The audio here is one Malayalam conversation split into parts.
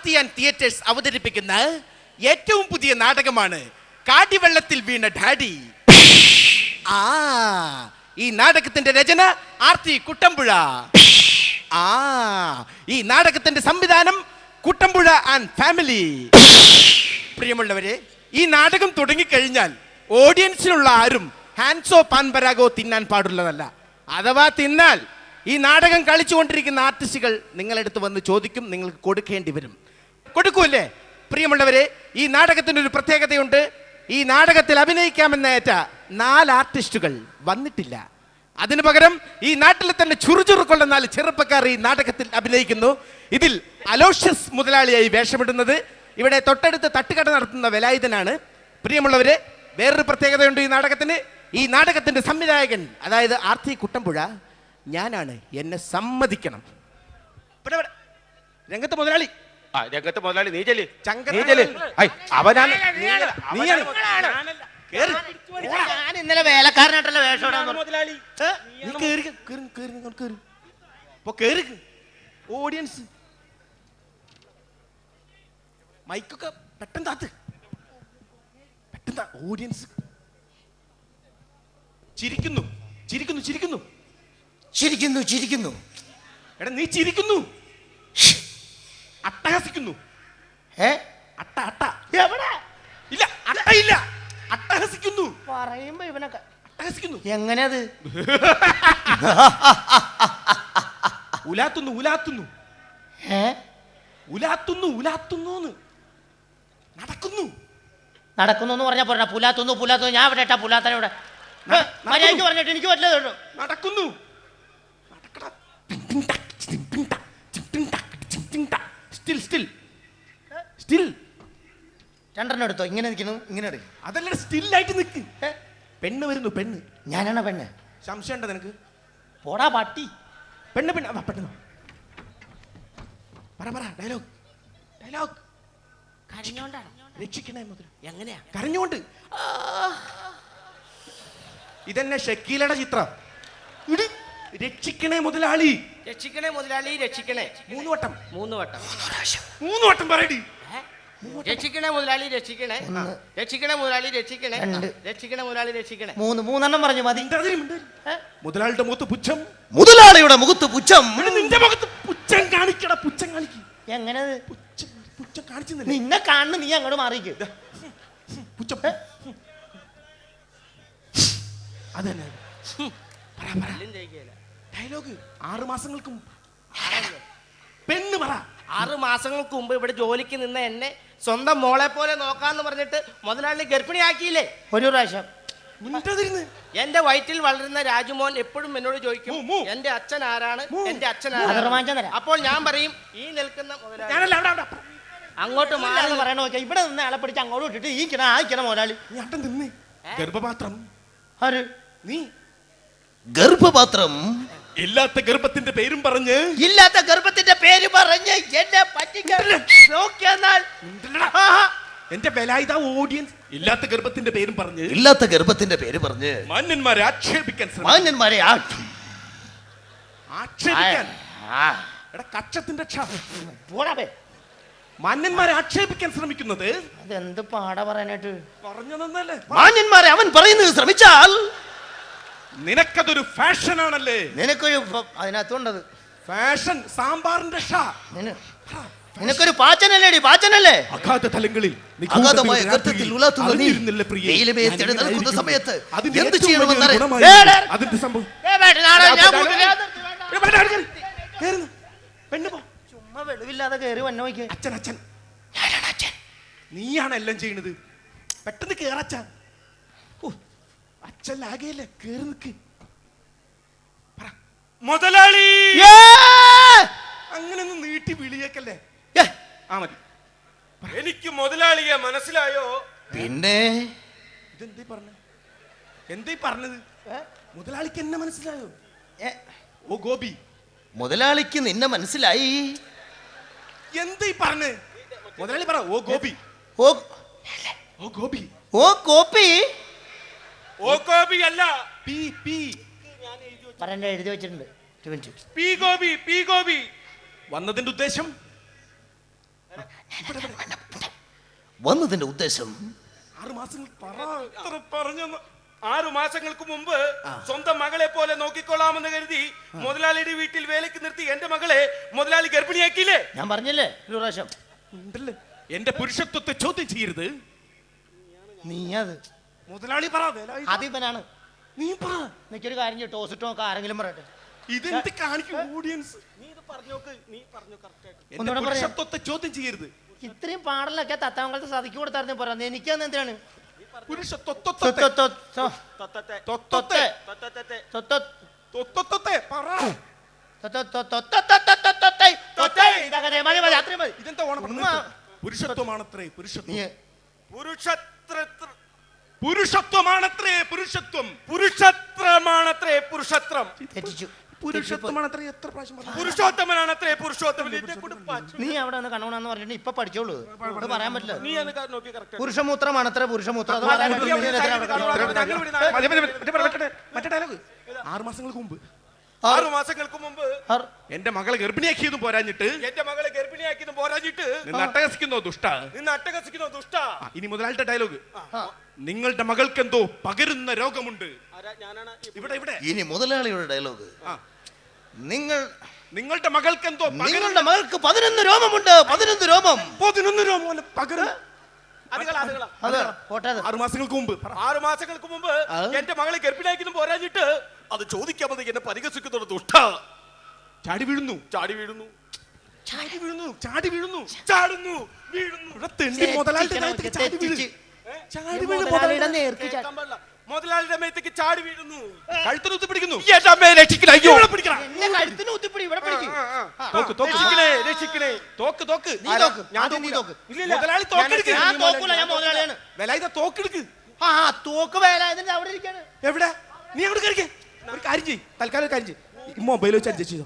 ആർത്തി ആൻഡ് തിയേറ്റേഴ്സ് അവതരിപ്പിക്കുന്ന ഏറ്റവും പുതിയ നാടകമാണ് കാടിവെള്ളത്തിൽ വീണ ഡാഡി. ഈ നാടകത്തിന്റെ രചന ആർത്തി കുട്ടമ്പുഴ. ഈ നാടകത്തിന്റെ സംവിധാനം കുട്ടമ്പുഴ ആൻഡ് ഫാമിലി. പ്രിയമുള്ളവരെ, ഈ നാടകം തുടങ്ങിക്കഴിഞ്ഞാൽ ഓഡിയൻസിലുള്ള ആരും ഹാൻസോ പാൻപരാഗോ തിന്നാൻ പാടുള്ളതല്ല. അഥവാ തിന്നാൽ ഈ നാടകം കളിച്ചുകൊണ്ടിരിക്കുന്ന ആർട്ടിസ്റ്റുകൾ നിങ്ങളെടുത്ത് വന്ന് ചോദിക്കും, നിങ്ങൾക്ക് കൊടുക്കേണ്ടി വരും. കൊടുക്കൂല്ലേ? പ്രിയമുള്ളവരെ, ഈ നാടകത്തിന് ഒരു പ്രത്യേകതയുണ്ട്. ഈ നാടകത്തിൽ അഭിനയിക്കാമെന്നേറ്റ 4 ആർട്ടിസ്റ്റുകൾ വന്നിട്ടില്ല. അതിനു പകരം ഈ നാട്ടിലെ തന്നെ ചുറുചുറുക്കുള്ള 4 ചെറുപ്പക്കാർ ഈ നാടകത്തിൽ അഭിനയിക്കുന്നു. ഇതിൽ അലോഷ്യസ് മുതലാളിയായി വേഷമിടുന്നത് ഇവിടെ തൊട്ടടുത്ത് തട്ടുകട നടത്തുന്ന വേലായുധനാണ്. പ്രിയമുള്ളവരെ, വേറൊരു പ്രത്യേകതയുണ്ട് ഈ നാടകത്തിന്. ഈ നാടകത്തിന്റെ സംവിധായകൻ, അതായത് ആർത്തി കുട്ടമ്പുഴ, ഞാനാണ്. എന്നെ സമ്മതിക്കണം. രംഗത്ത് മുതലാളി, രംഗത്ത് മുതലാളി നീ ചെല്ല്. അവനാണ്. ഞാൻ ഇന്നലെ വേലക്കാരനായിട്ടല്ലേ വേഷം ഓഡിയൻസ് മൈക്കൊക്കെ പെട്ടെന്ന് ഓഡിയൻസ് ചിരിക്കുന്നു ചിരിക്കുന്നു ചിരിക്കുന്നു ചിരിക്കുന്നു ചിരിക്കുന്നു. എടാ നീ ചിരിക്കുന്നു, അട്ടഹസിക്കുന്നു. അട്ട അട്ട എവിടെ? ഇല്ല, അട്ടയില്ല, അട്ടഹസിക്കുന്നു. പറയുമ്പോ ഇവനൊക്കെ അട്ടഹസിക്കുന്നു. എങ്ങനെയത്? ഉലാത്തുന്നു ഉലാത്തുന്നു ഉലാത്തുന്നു ഉലാത്തുന്നു. നടക്കുന്നു നടക്കുന്നു എന്ന് പറഞ്ഞാ പോരാ. പുലാത്തുന്നു പുലാത്തുന്നു. ഞാൻ ഇവിടെ ഇട്ടാ പുലാത്തന ഇവിടെ മര്യാദയ്ക്ക് പറഞ്ഞിട്ട് എനിക്ക് പറ്റില്ല. നടക്കുന്നു. രണ്ടെണ്ണം എടുത്തോ. ഇങ്ങനെ നിൽക്കുന്നു, ഇങ്ങനെ എടുക്കും. അതല്ല, സ്റ്റില്ലായിട്ട് നിൽക്ക്. പെണ്ണ് വരുന്നു. പെണ്ണ് ഞാനാണ് പെണ്ണ്. സംശയം ഉണ്ടോ നിനക്ക്? പോടാ പട്ടി. പെണ്ണ് പെണ്ണ് പെട്ടെന്ന് പറ. Dialogue dialogue. കരഞ്ഞോണ്ടാണ്. രക്ഷിക്കണേ മുതല. എങ്ങനെയാ? കരഞ്ഞോണ്ട്. ഇതെന്നെ ഷക്കീലയുടെ ചിത്രം. രക്ഷിക്കണേ മുതലാളി, രക്ഷിക്കണേ മുതലാളി, രക്ഷിക്കണേ. 3 വട്ടം. 3 വട്ടം. 3 വട്ടം പറയടി. രക്ഷിക്കണേ മുതലാളി, രക്ഷിക്കണേ. രക്ഷിക്കണേ മുതലാളി, രക്ഷിക്കണേ. രക്ഷിക്കണേ മുതലാളി, രക്ഷിക്കണേ. 3 പറഞ്ഞു മതി. മുതലാളിയുടെ മുഖത്ത് പുച്ഛം. മുതലാളിയുടെ മുഖത്ത് പുച്ഛം. നിന്റെ മുഖത്ത് പുച്ഛം കാണിക്കട. പുച്ഛം കാണിക്കും. എങ്ങനെ? പുച്ഛം കാണിച്ചു. നിന്നെ കാണുന്നു, നീ അങ്ങോട്ട് മാറിക്ക്. പുച്ഛം. അതന്നെ ഡയലോഗ്. 6 മാസങ്ങൾക്കും പെണ്ണ് പറ. 6 മാസങ്ങൾക്ക് മുമ്പ് ഇവിടെ ജോലിക്ക് നിന്ന എന്നെ സ്വന്തം മോളെ പോലെ നോക്കാന്ന് പറഞ്ഞിട്ട് മുതലാളി ഗർഭിണിയാക്കിയില്ലേ? ഒരു പ്രാവശ്യം. എന്റെ വയറ്റിൽ വളരുന്ന രാജുമോൻ എപ്പോഴും എന്നോട് ചോദിക്കും, എന്റെ അച്ഛൻ ആരാണ്, എന്റെ അച്ഛൻ ആരാണ്. അപ്പോൾ ഞാൻ പറയും, ഈ നിൽക്കുന്ന മുതലാളി. അങ്ങോട്ട് മാറി പറയണോ? ഇവിടെ നിന്ന് ആളെ പിടിച്ച് അങ്ങോട്ട് ഇട്ടിട്ട് ഈ മുതലാളി. ഗർഭപാത്രം. ആര്? നീ. ഗർഭപാത്രം. ഇല്ലാത്ത ഗർഭത്തിന്റെ പേരും പറഞ്ഞ് എന്നെ പറ്റിക്കാൻ നോക്കിയാൽ എന്റെ ബലായിത ഓഡിയൻസ് ഇല്ലാത്ത ഗർഭത്തിന്റെ പേരും പറഞ്ഞ് മാന്യന്മാരെ ആക്ഷേപിക്കാൻ കക്ഷത്തിന്റെ മാന്യന്മാരെ ആക്ഷേപിക്കാൻ ശ്രമിക്കുന്നത്. അതെന്ത് പാടാ പറയാനായിട്ട് പറഞ്ഞു തന്നല്ലേ? മാന്യന്മാരെ അവൻ പറയുന്നത് ശ്രമിച്ചാൽ നിനക്കതൊരു ഫാഷൻ ആണല്ലേ? നിനക്കൊരു അതിനകത്തുണ്ടത് ഫാഷൻ. സാമ്പാറിന്റെ ഷാ. നിനക്കൊരു പാച്ചനല്ലേടി, പാച്ചനല്ലേ? അഗാധ തലങ്ങളിൽ അഗാധമായ ഗർത്തത്തിൽ ഉലാത്തുന്ന നീ വെയിലുമേ തെളി നിൽക്കുന്ന സമയത്ത് എന്ത് ചെയ്യണമെന്ന് അതിന്റെ സംഭവം. ചുമ്മാ വെളിവില്ലാതെ കയറി വന്ന നോക്കി. അച്ഛൻ അച്ഛൻ നീയാണ് എല്ലാം ചെയ്യണത്. പെട്ടെന്ന് കേറച്ച. അച്ഛൻ ലാഗയില്ല, കേറി നിക്ക്. മുതലാളി അങ്ങനൊന്നും നീട്ടി വിളിയേക്കല്ലേ. മതി. എനിക്ക് മുതലാളിയെ മനസ്സിലായോ? പിന്നെ ഇതെന്തീ പറഞ്ഞത്? മുതലാളിക്ക് എന്നെ മനസ്സിലായോ? ഓ ഗോപി, മുതലാളിക്ക് നിന്നെ മനസ്സിലായി. എന്തീ പറഞ്ഞ്? മുതലാളി പറ. ഓ ഗോപി. ഓ ഗോപി. ഓ കോപ്പി. ഓ ഗോപി അല്ല, പി പി. പറയണ്ട, എഴുതി വെച്ചിട്ടുണ്ട്. P Gopi, P Gopi. വന്നതിന്റെ ഉദ്ദേശം വന്നതിന്റെ ഉദ്ദേശം 6 മാസങ്ങൾക്ക് പറഞ്ഞു 6 മാസങ്ങൾക്ക് മുമ്പ് സ്വന്തം മകളെ പോലെ നോക്കിക്കൊള്ളാമെന്ന് കരുതി മുതലാളിയുടെ വീട്ടിൽ വേലയ്ക്ക് നിർത്തി എന്റെ മകളെ മുതലാളി ഗർഭിണിയാക്കിയില്ലേ? ഞാൻ പറഞ്ഞില്ലേ ഒരു പ്രാവശ്യം. ഉണ്ടല്ലേ? എന്റെ പുരുഷത്വത്തെ ചോദ്യം ചെയ്യരുത്. നീ അത് മുതലാളി പറ, വേലായുധ. അതിപ്പനാണ്. നീ പറ. എനിക്കൊരു കാര്യം ചെയ്യും, ടോസിട്ടോ ഒക്കെ ആരെങ്കിലും പറയട്ടെ. ഇതെന്ത് കാണിക്കും ഓഡിയൻസ്? നീ ഇത് പറഞ്ഞോക്ക്, നീ പറഞ്ഞു കറക്റ്റ് ആയിട്ട്. എന്റെ ഒന്നുകൂടെ പറയാം. പുരുഷത്വത്തെ ചോദ്യം ചെയ്യരുത്. ഇത്രയും പാടലൊക്കെ തത്താമംഗലത്ത് സതിക്ക് കൊടുത്തായിരുന്നു പറയാം. എനിക്കന്ന് എന്തിനാണ് പുരുഷത്വത്തെ തൊത്തത്തെ തൊത്തൊത്തെ തൊത്തത്തെ തൊത്തൊത്തെ പറ. ഇതെന്താ ഓണം? പുരുഷത്വമാണത്രേ പുരുഷത്വം. പുരുഷത്വമാണത്രേ പുരുഷത്വം. പുരുഷത്രമാണത്രേ പുരുഷത്രം. തെറ്റിച്ചു. പുരുഷത്വമാണത്രേ എത്ര പ്രാവശ്യം പറഞ്ഞു? പുരുഷോത്തമനാണത്രേ പുരുഷോത്തമൻ. നീ അവിടെ ഒന്ന് കണവണെന്ന് പറഞ്ഞിട്ട് ഇപ്പൊ പഠിച്ചോളൂ. അത് പറയാൻ പറ്റില്ല. നീ അത് നോക്കി കറക്റ്റ്. പുരുഷമൂത്രമാണത്രേ പുരുഷമൂത്രം. അത് പറയാൻ പറ്റില്ല. മറ്റേ ഡയലോഗ്. 6 മാസങ്ങൾക്ക് മുമ്പ് 6 മാസങ്ങൾക്ക് മുമ്പ് എന്റെ മകളെ ഗർഭിണിയാക്കിയതും പോരാഞ്ഞിട്ട് എന്റെ മകളെ ഗർഭിണിയാക്കിയതും പോരാഞ്ഞിട്ട് നിന്ന് അട്ടഹസിക്കുന്നോ ദുഷ്ട. നിന്ന് അട്ടഹസിക്കുന്നോ ദുഷ്ട. ഇനി മുതലാളിയുടെ ഡയലോഗ്. നിങ്ങളുടെ മകൾക്ക് എന്തോ പകരുന്ന രോഗമുണ്ട്. ഇവിടെ ഇവിടെ ഇനി മുതലാളിയുടെ ഡയലോഗ്. നിങ്ങളുടെ മകൾക്ക് എന്തോ നിങ്ങളുടെ മകൾക്ക് 11 രോമമുണ്ട്. 11 രോമം. 11 രോമം പകരും. 6 മാസങ്ങൾക്ക് മുമ്പ് 6 മാസങ്ങൾക്ക് മുമ്പ് എന്റെ മകളെ ഗർഭിണിയാക്കിയതും പോരാഞ്ഞിട്ട് അത് ചോദിക്കാമത് എന്നെ പരിഹസിക്കുന്ന ദുഷ്ട. ചാടി വീഴുന്നു ചാടി വീഴുന്നു ചാടി വീഴുന്നു ചാടി വീഴുന്നു ചാടുന്നു വീഴുന്നു. മുതലാളിയുടെ നേർക്ക് മുതലാളിയുടെ മേത്തേക്ക് ചാടി വീഴുന്നു. കഴുത്തിന് കുത്തി പിടിക്കുന്നു. എന്നെ കഴുത്തിന് കുത്തിപ്പിടി. ഇവിടെ പിടിക്ക്. രക്ഷിക്കണേ. തോക്ക് തോക്ക്. നീ തോക്ക്. ആദ്യം നീ തോക്ക്. മുതലാളി തോക്കെടുക്ക്. ഞാൻ തോക്കൂല, ഞാൻ മുതലാളിയാണ്. വേലായുധ തോക്കെടുക്ക്. തോക്ക് വേലായുധന്റെ അവിടെ ഇരിക്കാണ്. എവിടെ? നീ അവിടെ കയറിക്കേ. ഒരു കാര്യം ചെയ്യ്. തൽക്കാലം ഒരു കാര്യം ചെയ്യ്. മൊബൈൽ വെച്ച് അഡ്ജസ്റ്റ് ചെയ്തോ.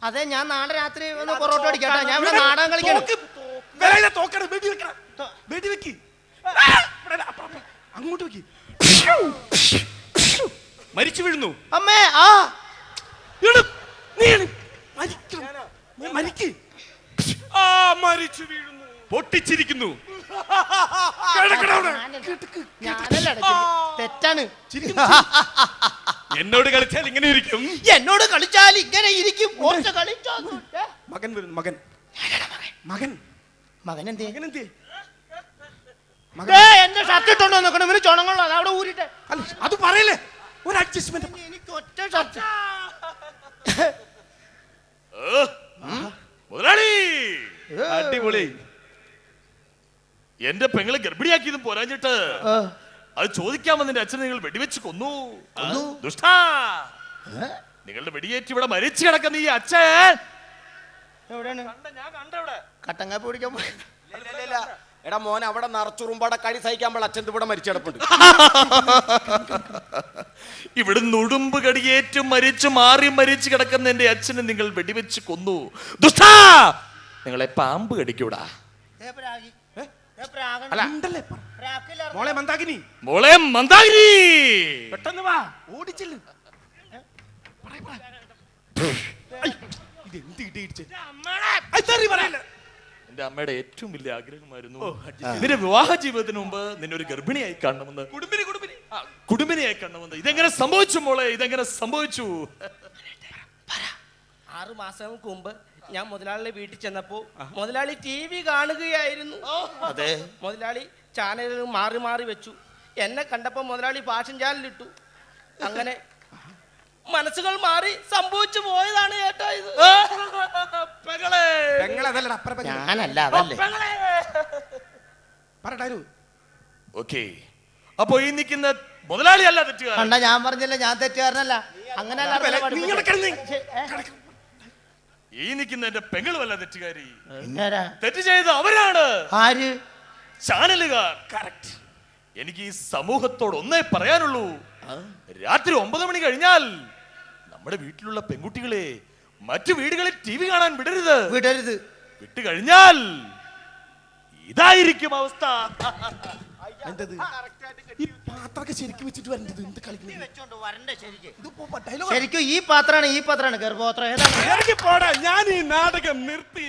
അതെ, ഞാൻ നാളെ രാത്രി ഒന്ന് പൊറോട്ട അടിക്കട്ടെ. ഞാൻ ഇവിടെ നാടകം കളിക്കണം. അങ്ങോട്ട് വെക്ക്. മരിച്ചു വീഴുന്നു. അമ്മേ. മരിച്ചു വീഴുന്നു. പൊട്ടിച്ചിരിക്കുന്നു. ഞാനല്ല തെറ്റാണ്. എന്നോട് കളിച്ചാൽ ഇങ്ങനെ ഇരിക്കും. എന്നോട് കളിച്ചാൽ ഇങ്ങനെ ഇരിക്കും. മകൻ വരുന്നു. മകൻ മകൻ മകൻ എന്തേ? മകൻ എന്തേ? എന്റെ ഷർട്ട് ഇട്ടോണ്ടോ നോക്കണം. ഇവര് ചുണങ്ങളുള്ള അവിടെ ഊരിട്ടെ. അല്ല, അത് പറയല്ലേ. ഒരു അഡ്ജസ്റ്റ്മെന്റ്. എനിക്ക് ഒറ്റ ഷർട്ട്. മുതലാളി, അടിപൊളി. എന്റെ പെങ്ങളെ ഗർഭിണിയാക്കിയതും പോരാഞ്ഞിട്ട് അത് ചോദിക്കാമെന്ന് നിന്റെ അച്ഛനെ നിങ്ങൾ വെടിവെച്ച് കൊന്നു. ദുഷ്ട, നിങ്ങളുടെ വെടിയേറ്റ് ഇവിടെ മരിച്ചു കിടക്കുന്ന ഈ അച്ഛൻ എവിടെയാണ്? ഞാൻ കണ്ടവിടെ കട്ടങ്ങ പിടിക്കാൻ പോയി. എടാ മോൻ, അവിടെ നിറച്ചുറുമ്പാടെ കടി സഹിക്കാൻ പാടില്ല. അച്ഛൻ ഇവിടെ മരിച്ചടപ്പുണ്ട്. ഇവിടുന്ന് ഉടുമ്പ് കടിയേറ്റ് മരിച്ചു മരിച്ചു കിടക്കുന്ന എന്റെ അച്ഛനെ നിങ്ങൾ വെടിവെച്ച് കൊന്നു. ദുഷ്ട, നിങ്ങളെ പാമ്പ് കടിക്കൂടാ. അല്ല, ഉണ്ടല്ലേ. മോളെ മന്ദാകിനി. മോളെ മന്ദാകിനി, പെട്ടെന്ന് വാ. ഓടിച്ചില്ല. എന്റെ അമ്മയുടെ ഏറ്റവും വലിയ ആഗ്രഹമായിരുന്നു നിന്റെ വിവാഹ ജീവിതത്തിന് മുമ്പ് നിന്നെ ഒരു ഗർഭിണിയായി കാണണമെന്ന്, കുടുംബിനിയായി കാണണമെന്ന്. ഇതെങ്ങനെ സംഭവിച്ചു മോളെ? ഇതെങ്ങനെ സംഭവിച്ചു? 6 മാസങ്ങൾക്ക് മുമ്പ് ഞാൻ മുതലാളിയുടെ വീട്ടിൽ ചെന്നപ്പോ മുതലാളി TV കാണുകയായിരുന്നു. അതെ, മുതലാളി ചാനലുകൾ മാറി മാറി വെച്ചു. എന്നെ കണ്ടപ്പോ മുതലാളി ഫാഷൻ ചാനലിട്ടു. അങ്ങനെ മനസ്സുകൾ മാറി സംഭവിച്ചു പോയതാണ് കേട്ടോ ഇത്. ഞാനല്ല, അതല്ലേ. ഓക്കേ, അപ്പൊ ഈ നിൽക്കുന്ന മുതലാളി അല്ല തെറ്റുകാരൻ. കണ്ട, ഞാൻ പറഞ്ഞില്ല ഞാൻ തെറ്റുകാരനല്ല. അങ്ങനെ ഈ നിൽക്കുന്ന എന്റെ പെങ്ങളുമല്ല തെറ്റുകാരി. പിന്നാരാ തെറ്റ് ചെയ്ത് അവരാണ്. ആര്? ചാനലുകാർ. കറക്റ്റ്. എനിക്ക് ഈ സമൂഹത്തോട് ഒന്നേ പറയാനുള്ളൂ. രാത്രി 9 മണി കഴിഞ്ഞാൽ നമ്മുടെ വീട്ടിലുള്ള പെൺകുട്ടികളെ മറ്റു വീടുകളിൽ TV കാണാൻ വിടരുത്. വിടരുത്. വിട്ടു കഴിഞ്ഞാൽ ഇതായിരിക്കും അവസ്ഥ. എന്തത് ഈ പാത്രമൊക്കെ ശരിക്കും വെച്ചിട്ട് വരേണ്ടത് എന്ത് കളിക്കുന്നത് വെച്ചോണ്ട് വരണ്ടേ ശരിക്കും ഇതിപ്പോ dialogue ശരിക്കും ഈ പാത്രാണ് ഗർഭപാത്രം ഏതാണ് ഇറങ്ങി പോടാ ഞാൻ ഈ നാടകം നിർത്തി